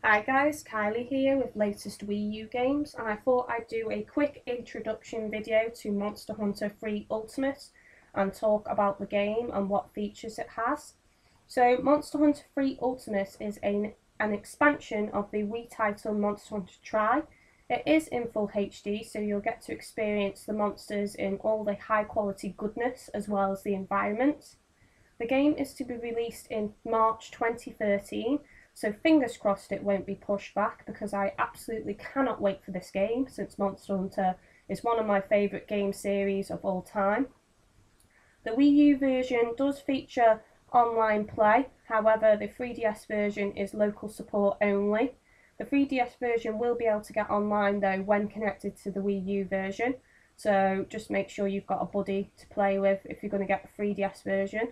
Hi guys, Kylie here with LatestWiiUGames, and I thought I'd do a quick introduction video to Monster Hunter 3 Ultimate and talk about the game and what features it has. So Monster Hunter 3 Ultimate is an expansion of the Wii title Monster Hunter Tri. It is in full HD, so you'll get to experience the monsters in all the high quality goodness as well as the environment. The game is to be released in March 2013, so fingers crossed it won't be pushed back because I absolutely cannot wait for this game since Monster Hunter is one of my favourite game series of all time. The Wii U version does feature online play, however the 3DS version is local support only. The 3DS version will be able to get online though when connected to the Wii U version, so just make sure you've got a buddy to play with if you're going to get the 3DS version.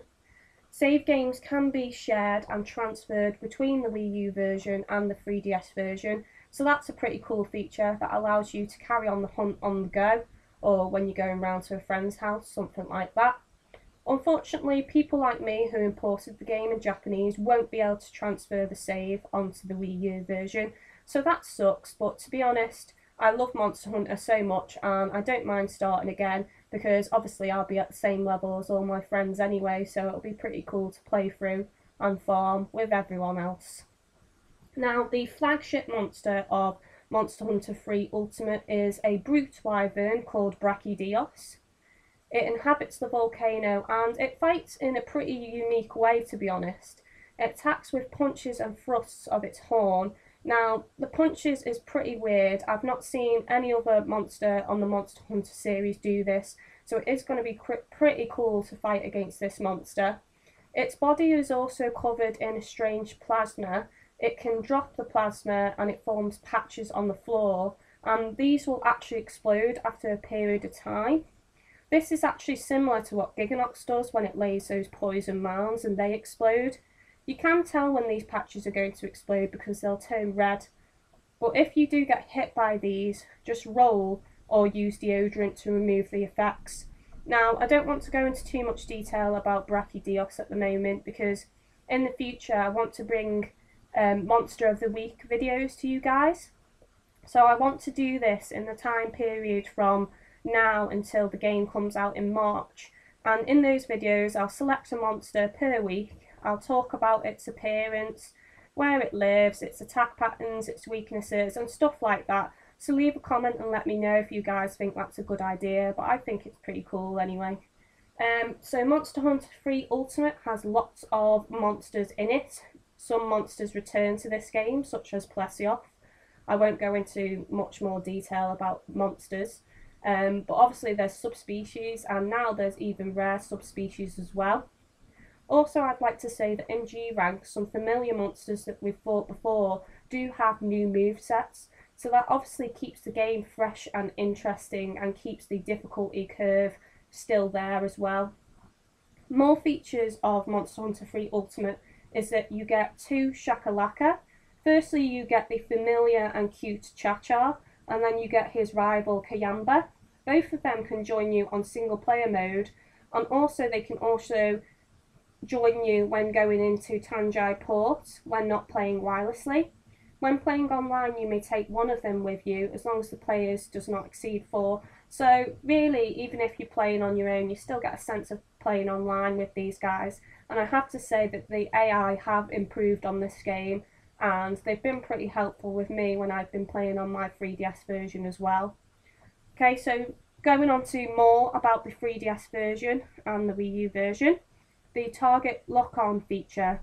Save games can be shared and transferred between the Wii U version and the 3DS version, so that's a pretty cool feature that allows you to carry on the hunt on the go, or when you're going round to a friend's house, something like that. Unfortunately, people like me who imported the game in Japanese won't be able to transfer the save onto the Wii U version, so that sucks, but to be honest, I love Monster Hunter so much and I don't mind starting again because obviously I'll be at the same level as all my friends anyway, so it'll be pretty cool to play through and farm with everyone else. Now, the flagship monster of Monster Hunter 3 Ultimate is a brute wyvern called Brachydios. It inhabits the volcano and it fights in a pretty unique way, to be honest. It attacks with punches and thrusts of its horn. Now, the punches is pretty weird. I've not seen any other monster on the Monster Hunter series do this, so it is going to be pretty cool to fight against this monster. Its body is also covered in a strange plasma. It can drop the plasma and it forms patches on the floor, and these will actually explode after a period of time. This is actually similar to what Giganox does when it lays those poison mounds and they explode. You can tell when these patches are going to explode because they'll turn red. But if you do get hit by these, just roll or use deodorant to remove the effects. Now, I don't want to go into too much detail about Brachydios at the moment because in the future I want to bring Monster of the Week videos to you guys. So I want to do this in the time period from now until the game comes out in March. And in those videos I'll select a monster per week. I'll talk about its appearance, where it lives, its attack patterns, its weaknesses and stuff like that. So leave a comment and let me know if you guys think that's a good idea, but I think it's pretty cool anyway. So Monster Hunter 3 Ultimate has lots of monsters in it. Some monsters return to this game, such as Plesioth. I won't go into much more detail about monsters. But obviously there's subspecies and now there's even rare subspecies as well. Also, I'd like to say that in G rank, some familiar monsters that we've fought before do have new movesets, so that obviously keeps the game fresh and interesting and keeps the difficulty curve still there as well. More features of Monster Hunter 3 Ultimate is that you get 2 Shakalaka. Firstly, you get the familiar and cute Cha-Cha, and then you get his rival Kayamba. Both of them can join you on single player mode, and also they can also join you when going into Tanjai Port when not playing wirelessly. When playing online, you may take one of them with you as long as the players does not exceed 4. So really, even if you're playing on your own, you still get a sense of playing online with these guys. And I have to say that the AI have improved on this game and they've been pretty helpful with me when I've been playing on my 3DS version as well. Okay, so going on to more about the 3DS version and the Wii U version. The target lock-on feature.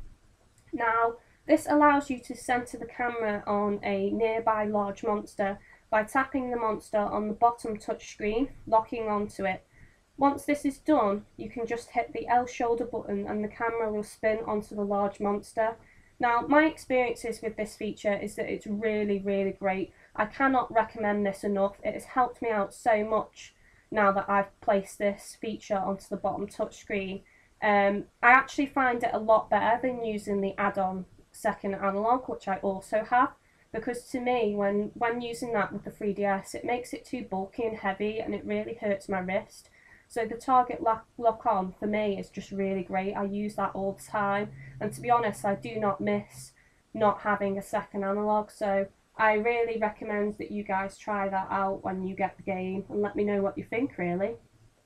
Now, this allows you to center the camera on a nearby large monster by tapping the monster on the bottom touchscreen, locking onto it. Once this is done, you can just hit the L shoulder button and the camera will spin onto the large monster. Now, my experiences with this feature is that it's really, really great. I cannot recommend this enough. It has helped me out so much now that I've placed this feature onto the bottom touchscreen. I actually find it a lot better than using the add-on second analog, which I also have, because to me, when using that with the 3DS, it makes it too bulky and heavy and it really hurts my wrist. So the target lock-on for me is just really great. I use that all the time, and to be honest, I do not miss not having a second analog. So I really recommend that you guys try that out when you get the game and let me know what you think, really.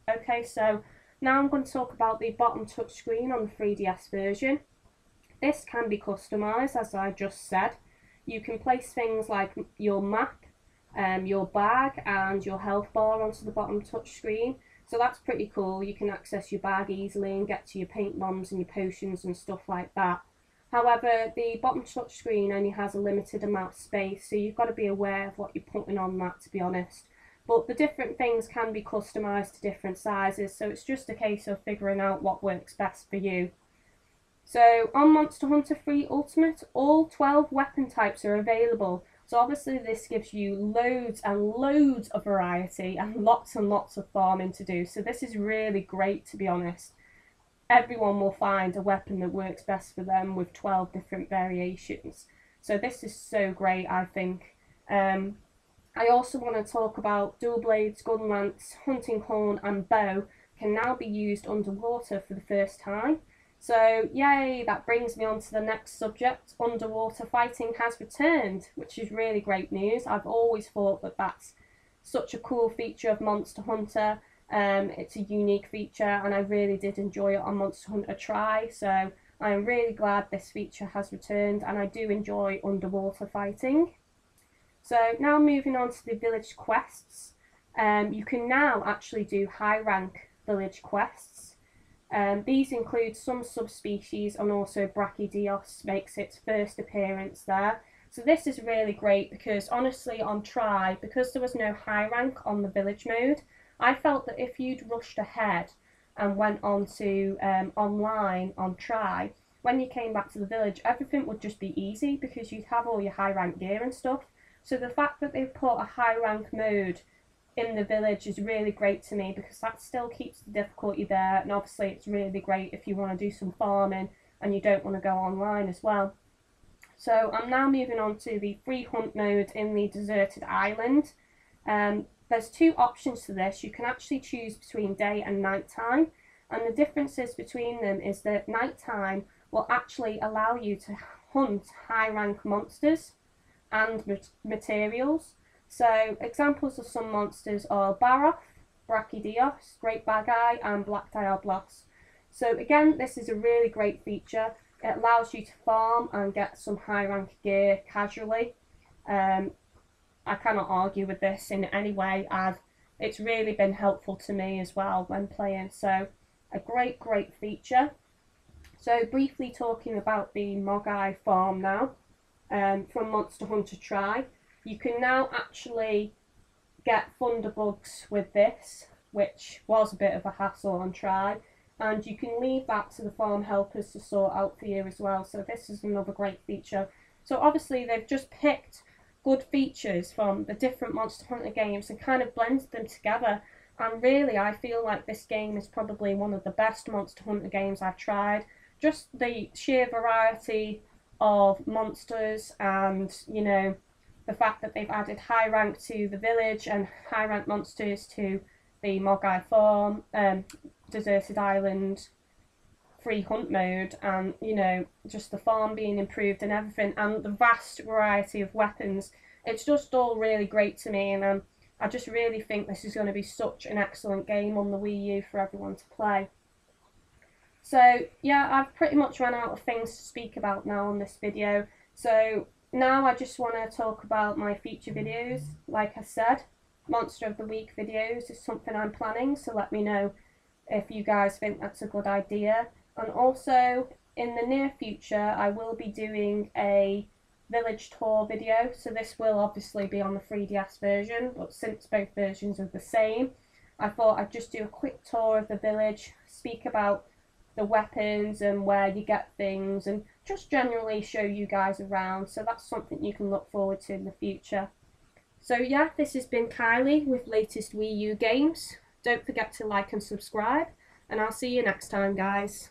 Okay, so now I'm going to talk about the bottom touchscreen on the 3DS version. This can be customised, as I just said. You can place things like your map, your bag and your health bar onto the bottom touchscreen. So that's pretty cool. You can access your bag easily and get to your paint bombs and your potions and stuff like that. However, the bottom touchscreen only has a limited amount of space, so you've got to be aware of what you're putting on that, to be honest. But the different things can be customised to different sizes, so it's just a case of figuring out what works best for you. So on Monster Hunter 3 Ultimate, all 12 weapon types are available. So obviously this gives you loads and loads of variety and lots of farming to do. So this is really great, to be honest. Everyone will find a weapon that works best for them with 12 different variations. So this is so great, I think. I also want to talk about dual blades, gun lance, hunting horn and bow can now be used underwater for the first time. So yay, that brings me on to the next subject. Underwater fighting has returned, which is really great news. I've always thought that that's such a cool feature of Monster Hunter. It's a unique feature and I really did enjoy it on Monster Hunter Tri, so I am really glad this feature has returned and I do enjoy underwater fighting. So now moving on to the village quests. You can now actually do high rank village quests. These include some subspecies and also Brachydios makes its first appearance there. So this is really great because honestly on Tri, because there was no high rank on the village mode, I felt that if you'd rushed ahead and went on to online on Tri, when you came back to the village, everything would just be easy because you'd have all your high rank gear and stuff. So the fact that they've put a high rank mode in the village is really great to me because that still keeps the difficulty there, and obviously it's really great if you want to do some farming and you don't want to go online as well. So I'm now moving on to the free hunt mode in the deserted island. There's two options to this. You can actually choose between day and night time, and the differences between them is that night time will actually allow you to hunt high rank monsters and materials. So examples of some monsters are Baroth, Brachydios, Great Bag-Eye and Black Diablos. So again, this is a really great feature. It allows you to farm and get some high rank gear casually. I cannot argue with this in any way, and it's really been helpful to me as well when playing. So a great feature. So briefly talking about the Mogai farm now, from Monster Hunter Tri. You can now actually get thunderbugs with this, which was a bit of a hassle on Tri, and you can leave that to the farm helpers to sort out for you as well. So this is another great feature. So obviously they've just picked good features from the different Monster Hunter games and kind of blended them together, and really I feel like this game is probably one of the best Monster Hunter games I've tried. Just the sheer variety of monsters and, you know, the fact that they've added high rank to the village and high rank monsters to the Mogai farm, deserted island, free hunt mode, and you know, just the farm being improved and everything, and the vast variety of weapons. It's just all really great to me, and I just really think this is going to be such an excellent game on the Wii U for everyone to play. So yeah, I've pretty much run out of things to speak about now on this video. So now I just want to talk about my feature videos. Like I said, Monster of the Week videos is something I'm planning, so let me know if you guys think that's a good idea. And also, in the near future, I will be doing a village tour video, so this will obviously be on the 3DS version, but since both versions are the same, I thought I'd just do a quick tour of the village, speak about the weapons and where you get things, and just generally show you guys around. So that's something you can look forward to in the future. So yeah, this has been Kylie with LatestWiiUGames. Don't forget to like and subscribe, and I'll see you next time, guys.